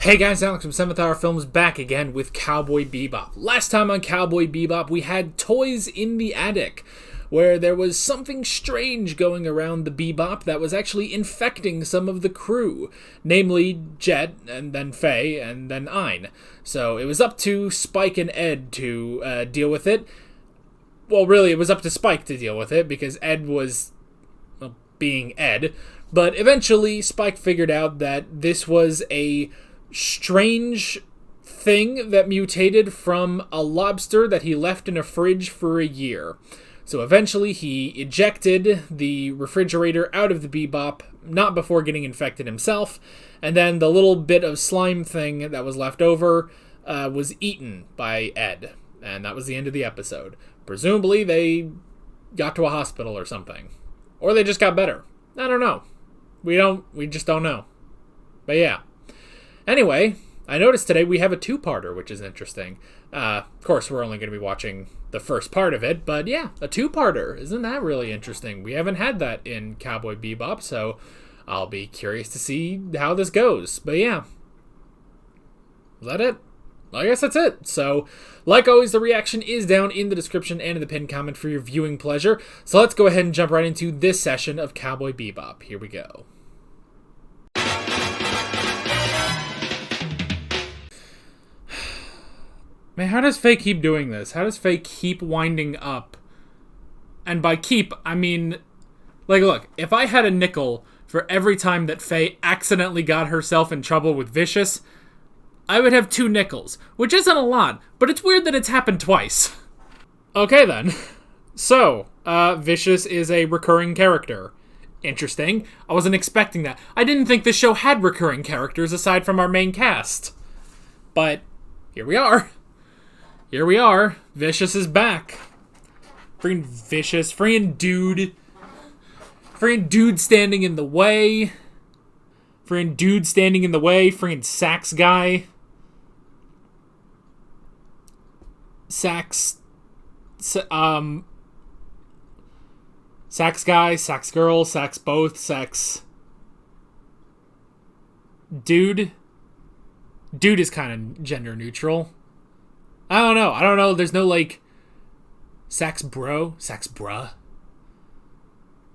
Hey guys, Alex from 7th Hour Films back again with Cowboy Bebop. Last time on Cowboy Bebop, we had Toys in the Attic, where there was something strange going around the Bebop that was actually infecting some of the crew, namely Jet, and then Faye, and then Ein. So it was up to Spike and Ed to deal with it. Well, really, it was up to Spike to deal with it, because Ed was, well, being Ed. But eventually, Spike figured out that this was a strange thing that mutated from a lobster that he left in a fridge for a year. So eventually he ejected the refrigerator out of the Bebop, not before getting infected himself, and then the little bit of slime thing that was left over was eaten by Ed. And that was the end of the episode. Presumably they got to a hospital or something. Or they just got better. I don't know. We just don't know. But yeah. Anyway, I noticed today we have a two-parter, which is interesting. Of course, we're only going to be watching the first part of it, but yeah, a two-parter. Isn't that really interesting? We haven't had that in Cowboy Bebop, so I'll be curious to see how this goes. But yeah. Is that it? I guess that's it. So, like always, the reaction is down in the description and in the pinned comment for your viewing pleasure. So let's go ahead and jump right into this session of Cowboy Bebop. Here we go. Man, how does Faye keep doing this? How does Faye keep winding up? And by keep, I mean, like, look, if I had a nickel for every time that Faye accidentally got herself in trouble with Viscous, I would have 2 nickels, which isn't a lot, but it's weird that it's happened twice. Okay, then. So, Viscous is a recurring character. Interesting. I wasn't expecting that. I didn't think this show had recurring characters aside from our main cast. But, here we are. Here we are. Viscous is back. Freaking Viscous. Freaking dude. Freaking dude standing in the way. Freaking dude standing in the way. Freaking sax guy. Sax guy, sax girl, sax both, sax dude. Dude is kind of gender neutral. I don't know. There's no, like, sax bro, sax bruh,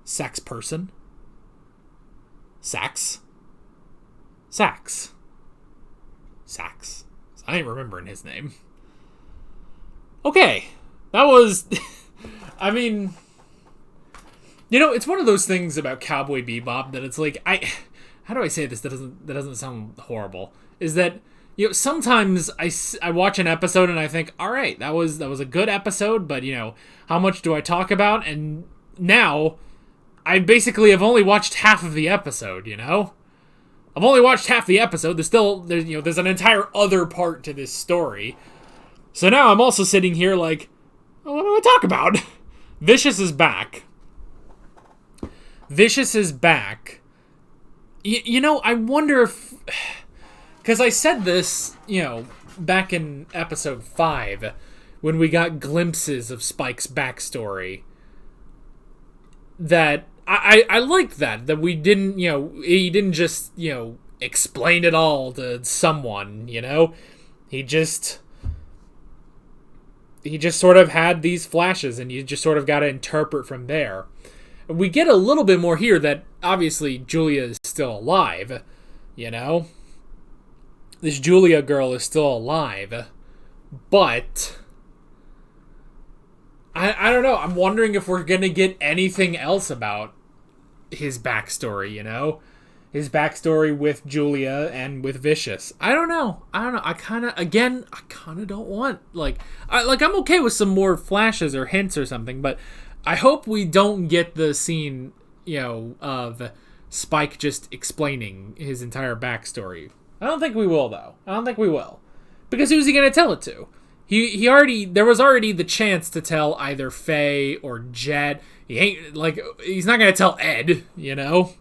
sax person, sax. I ain't remembering his name. Okay. That was... I mean... You know, it's one of those things about Cowboy Bebop that it's like, how do I say this that doesn't sound horrible? Is that, you know, sometimes I watch an episode and I think, all right, that was a good episode, but, you know, how much do I talk about? And now, I basically have only watched half of the episode, you know? I've only watched half the episode. There's an entire other part to this story. So now I'm also sitting here like, oh, what do I talk about? Viscous is back. Viscous is back. You know, I wonder if... Because I said this, you know, back in episode 5, when we got glimpses of Spike's backstory, that I liked that we didn't, you know, he didn't just, you know, explain it all to someone, you know? He just sort of had these flashes, and you just sort of got to interpret from there. We get a little bit more here that, obviously, Julia is still alive, you know? This Julia girl is still alive, but... I don't know, I'm wondering if we're gonna get anything else about his backstory, you know? His backstory with Julia and with Viscous. I don't know. I kind of don't want, I'm okay with some more flashes or hints or something, but I hope we don't get the scene, you know, of Spike just explaining his entire backstory. I don't think we will, though. I don't think we will. Because who's he going to tell it to? There was already the chance to tell either Faye or Jet. He's not going to tell Ed, you know?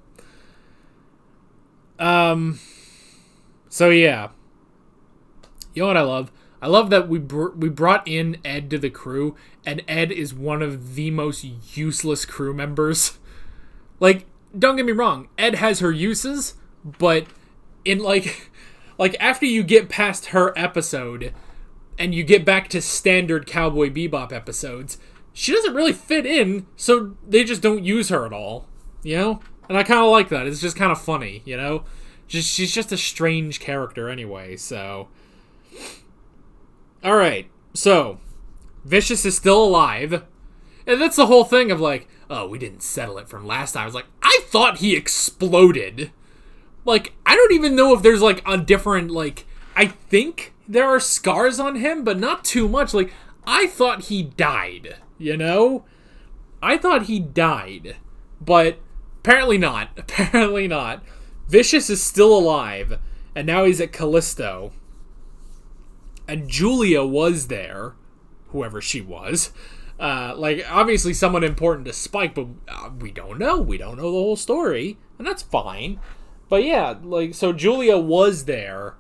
So yeah. You know what I love? I love that we brought in Ed to the crew, and Ed is one of the most useless crew members. Like, don't get me wrong, Ed has her uses, but in, like, like, after you get past her episode and you get back to standard Cowboy Bebop episodes, she doesn't really fit in, so they just don't use her at all, you know? And I kind of like that. It's just kind of funny, you know? She's just a strange character anyway, so... Alright, so, Viscous is still alive, and that's the whole thing of like, oh, we didn't settle it from last time. I was like, I thought he exploded. Like, I don't even know if there's, like, a different, like, I think there are scars on him, but not too much. Like, I thought he died, you know? I thought he died, but apparently not. Apparently not. Viscous is still alive, and now he's at Callisto. And Julia was there, whoever she was. Like, obviously someone important to Spike, but we don't know. We don't know the whole story, and that's fine. But yeah, like, so Julia was there,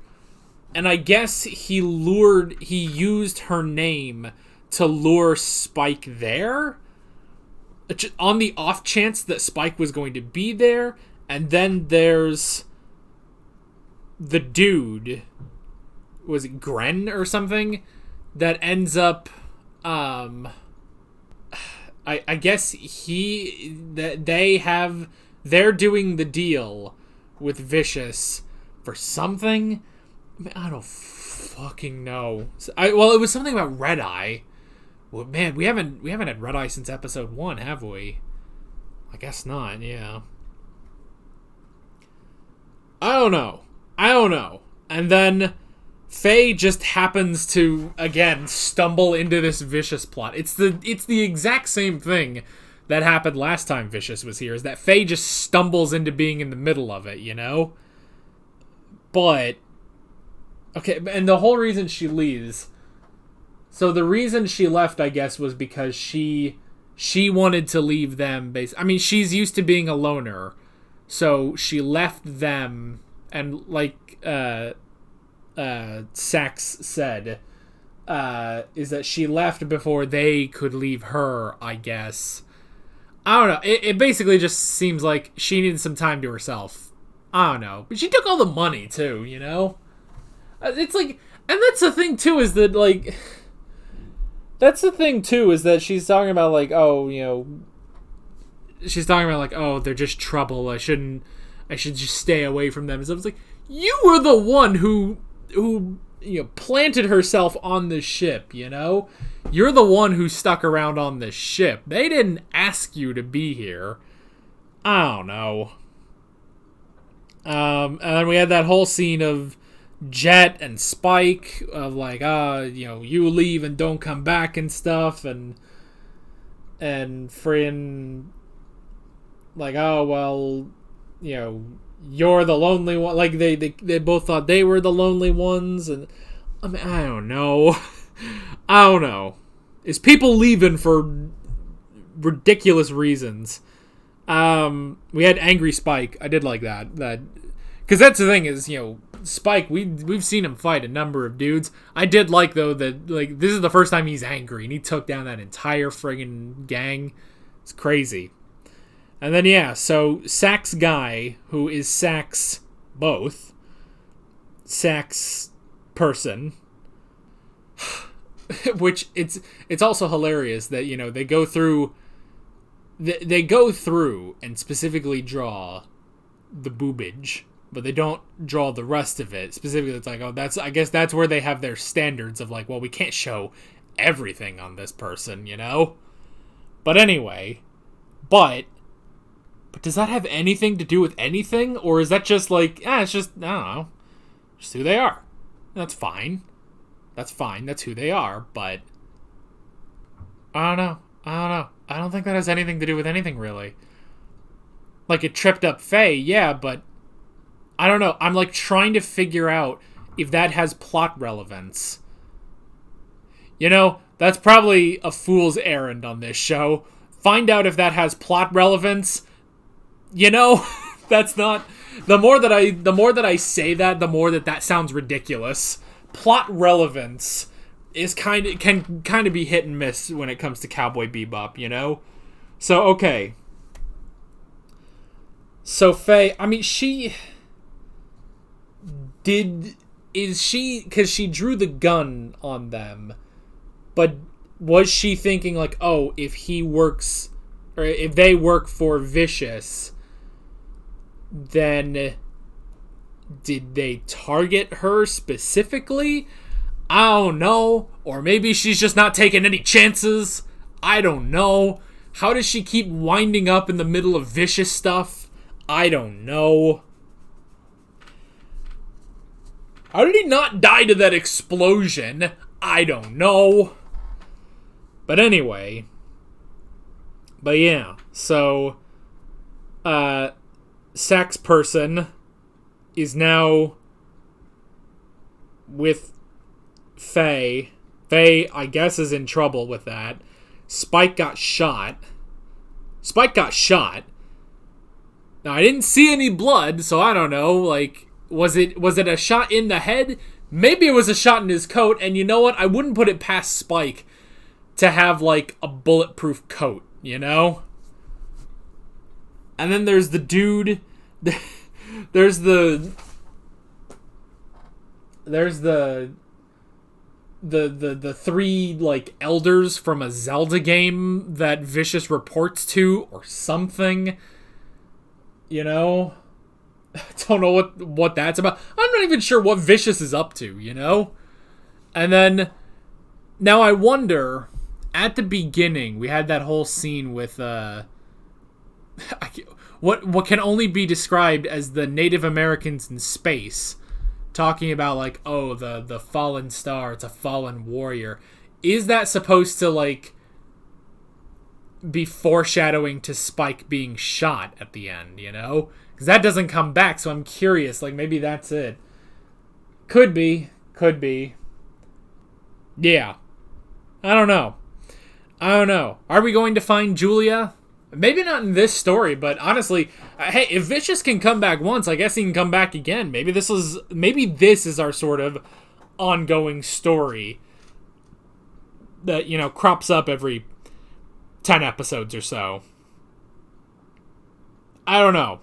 and I guess he used her name to lure Spike there, on the off chance that Spike was going to be there. And then there's the dude, was it Gren or something, that ends up, I guess they're doing the deal with Viscous for something. I mean, I don't fucking know. Well, it was something about Red Eye. Well, man, we haven't had Red Eye since episode 1, have we? I guess not. Yeah. I don't know. And then Faye just happens to, again, stumble into this Viscous plot. It's the exact same thing that happened last time Viscous was here, is that Faye just stumbles into being in the middle of it, you know? But, okay, and the whole reason she leaves... So the reason she left, I guess, was because she wanted to leave them. I mean, she's used to being a loner, so she left them, and like Sax said, is that she left before they could leave her, I guess. I don't know. It basically just seems like she needed some time to herself. I don't know. But she took all the money, too, you know? It's like... And that's the thing, too, is that, like... That's the thing, too, is that she's talking about, like, oh, you know... She's talking about, like, oh, they're just trouble. I should just stay away from them. So it's like, you were the one who you know, planted herself on the ship, you know? You're the one who stuck around on the ship. They didn't ask you to be here. I don't know. And then we had that whole scene of Jet and Spike of like, you know, you leave and don't come back and stuff, and friggin' like, oh, well, you know, you're the lonely one. Like, they both thought they were the lonely ones, and I mean, I don't know. I don't know. It's people leaving for ridiculous reasons. We had Angry Spike. I did like that. Because that's the thing is, you know, Spike, we've seen him fight a number of dudes. I did like, though, that, like, this is the first time he's angry, and he took down that entire friggin' gang. It's crazy. And then, yeah, so Sax guy, who is Sax both, Sax person, which it's also hilarious that, you know, they go through and specifically draw the boobage, but they don't draw the rest of it. Specifically, it's like, oh, I guess that's where they have their standards of like, well, we can't show everything on this person, you know? But anyway, but does that have anything to do with anything? Or is that just like, it's just, I don't know, just who they are. That's fine. That's fine. That's who they are. But I don't know. I don't think that has anything to do with anything, really. Like, it tripped up Faye, yeah, but I don't know. I'm, like, trying to figure out if that has plot relevance. You know, that's probably a fool's errand on this show. Find out if that has plot relevance. You know, that's not... The more that I say that, the more that sounds ridiculous. Plot relevance is can kind of be hit and miss when it comes to Cowboy Bebop, you know? So, okay. So, Faye, I mean, she did is she, because she drew the gun on them, but was she thinking like, oh, if he works, or if they work for Viscous, then did they target her specifically? I don't know. Or maybe she's just not taking any chances. I don't know. How does she keep winding up in the middle of Viscous stuff? I don't know. How did he not die to that explosion? I don't know. But anyway. But yeah. So, sex person is now with Faye. Faye, I guess, is in trouble with that. Spike got shot. Now, I didn't see any blood, so I don't know. Like, was it a shot in the head? Maybe it was a shot in his coat, and you know what? I wouldn't put it past Spike to have, like, a bulletproof coat, you know? And then there's the dude. There's the three, like, elders from a Zelda game that Viscous reports to or something. You know? I don't know what that's about. I'm not even sure what Viscous is up to, you know? And then, now I wonder, at the beginning, we had that whole scene with, what can only be described as the Native Americans in space, talking about, like, oh, the fallen star, it's a fallen warrior. Is that supposed to, like, be foreshadowing to Spike being shot at the end, you know? Because that doesn't come back, so I'm curious, like, maybe that's it. Could be. Yeah. I don't know. Are we going to find Julia? Maybe not in this story, but honestly, hey, if Viscous can come back once, I guess he can come back again. Maybe this is our sort of ongoing story that, you know, crops up every 10 episodes or so. I don't know,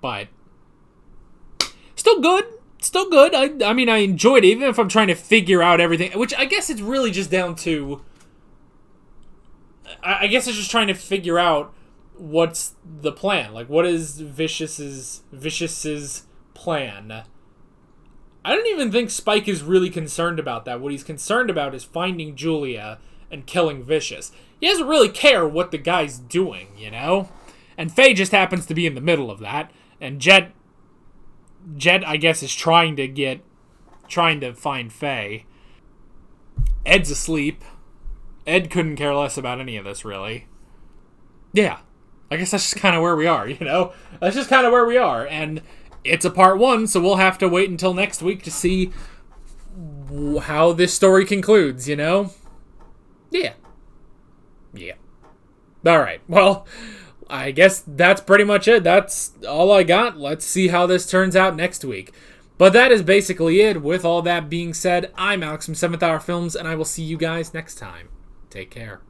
but still good. I mean, I enjoyed it, even if I'm trying to figure out everything, which I guess it's really just down to, I guess it's just trying to figure out what's the plan. Like, what is Vicious's plan? I don't even think Spike is really concerned about that. What he's concerned about is finding Julia and killing Viscous. He doesn't really care what the guy's doing, you know? And Faye just happens to be in the middle of that. And Jet, I guess, is trying to find Faye. Ed's asleep. Ed couldn't care less about any of this, really. Yeah. I guess that's just kind of where we are, you know? That's just kind of where we are. And it's a part 1, so we'll have to wait until next week to see how this story concludes, you know? Yeah. Alright, well, I guess that's pretty much it. That's all I got. Let's see how this turns out next week. But that is basically it. With all that being said, I'm Alex from 7th Hour Films, and I will see you guys next time. Take care.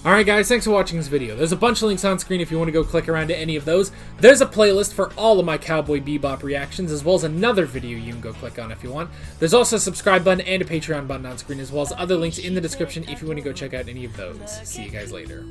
Alright guys, thanks for watching this video. There's a bunch of links on screen if you want to go click around to any of those. There's a playlist for all of my Cowboy Bebop reactions, as well as another video you can go click on if you want. There's also a subscribe button and a Patreon button on screen, as well as other links in the description if you want to go check out any of those. See you guys later.